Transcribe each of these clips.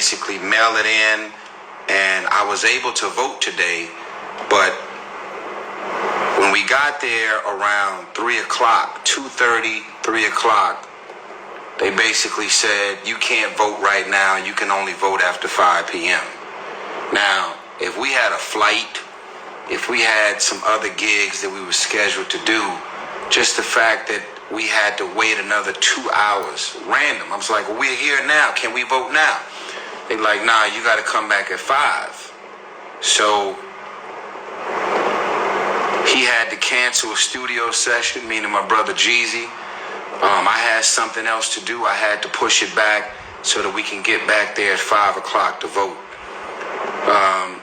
basically mail it in, and I was able to vote today, but when we got there around 3 o'clock, 2:30, 3 o'clock, they basically said, you can't vote right now, you can only vote after 5 p.m. Now, if we had a flight, if we had some other gigs that we were scheduled to do, just the fact that we had to wait another 2 hours, random. I was like, well, we're here now, can we vote now? They're like, nah, you got to come back at 5. So he had to cancel a studio session, meaning my brother Jeezy. I had something else to do. I had to push it back so that we can get back there at 5 o'clock to vote.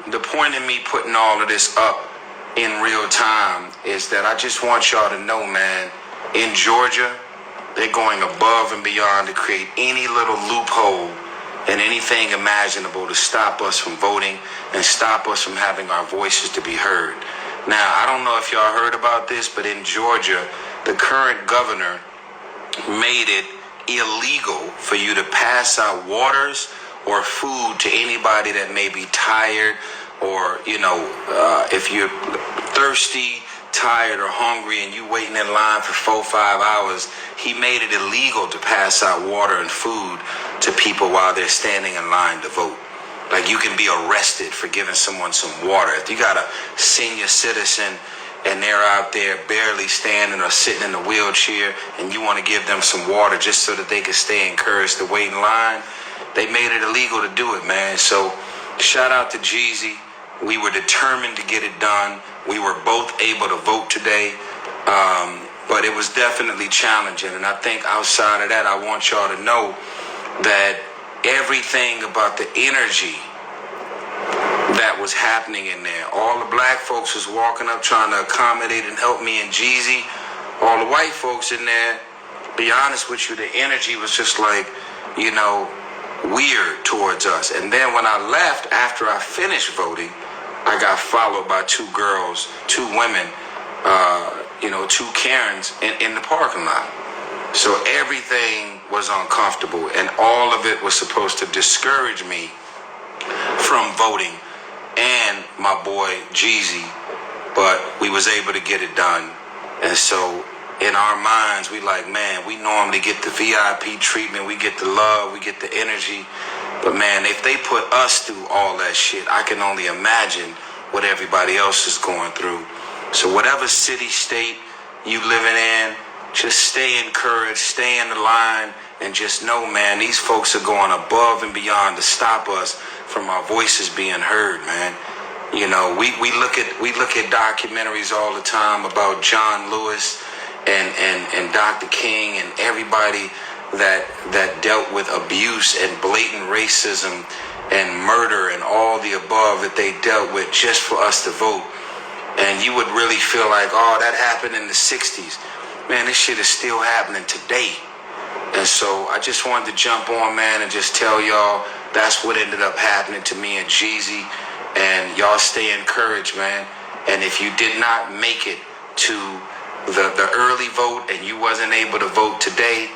The point in me putting all of this up in real time is that I just want y'all to know, man, in Georgia, they're going above and beyond to create any little loophole and anything imaginable to stop us from voting and stop us from having our voices to be heard. Now, I don't know if y'all heard about this, but in Georgia, the current governor made it illegal for you to pass out waters or food to anybody that may be tired or, if you're thirsty, tired, or hungry and you waiting in line for 4-5 hours, he made it illegal to pass out water and food to people while they're standing in line to vote. Like, you can be arrested for giving someone some water. If you got a senior citizen and they're out there barely standing or sitting in a wheelchair and you want to give them some water just so that they can stay encouraged to wait in line, they made it illegal to do it, man. So shout out to Jeezy. We were determined to get it done. We were both able to vote today, but it was definitely challenging. And I think outside of that, I want y'all to know that everything about the energy that was happening in there, all the black folks was walking up trying to accommodate and help me and Jeezy. All the white folks in there, be honest with you, the energy was just like, weird towards us. And then when I left, after I finished voting, I got followed by 2 girls, 2 women, 2 Karens in the parking lot. So everything was uncomfortable, and all of it was supposed to discourage me from voting and my boy Jeezy, but we was able to get it done. And so in our minds, we like, man, we normally get the VIP treatment, we get the love, we get the energy. But man, if they put us through all that shit, I can only imagine what everybody else is going through. So whatever city, state you living in, just stay encouraged, stay in the line, and just know, man, these folks are going above and beyond to stop us from our voices being heard, man. We look at documentaries all the time about John Lewis and Dr. King and everybody that dealt with abuse and blatant racism and murder and all the above that they dealt with just for us to vote. And you would really feel like, oh, that happened in the 60s. Man, this shit is still happening today. And so I just wanted to jump on, man, and just tell y'all that's what ended up happening to me and Jeezy. And y'all stay encouraged, man. And if you did not make it to the early vote and you wasn't able to vote today,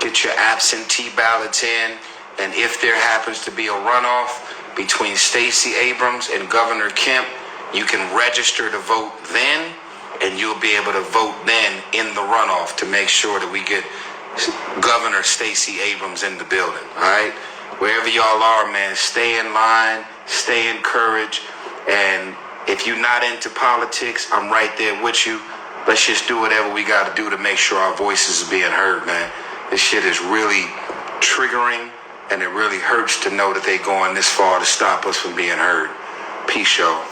get your absentee ballots in. And if there happens to be a runoff between Stacey Abrams and Governor Kemp, you can register to vote then, and you'll be able to vote then in the runoff to make sure that we get Governor Stacey Abrams in the building, all right? Wherever y'all are, man, stay in line, stay encouraged, and if you're not into politics, I'm right there with you. Let's just do whatever we got to do to make sure our voices are being heard, man. This shit is really triggering, and it really hurts to know that they going this far to stop us from being heard. Peace, y'all.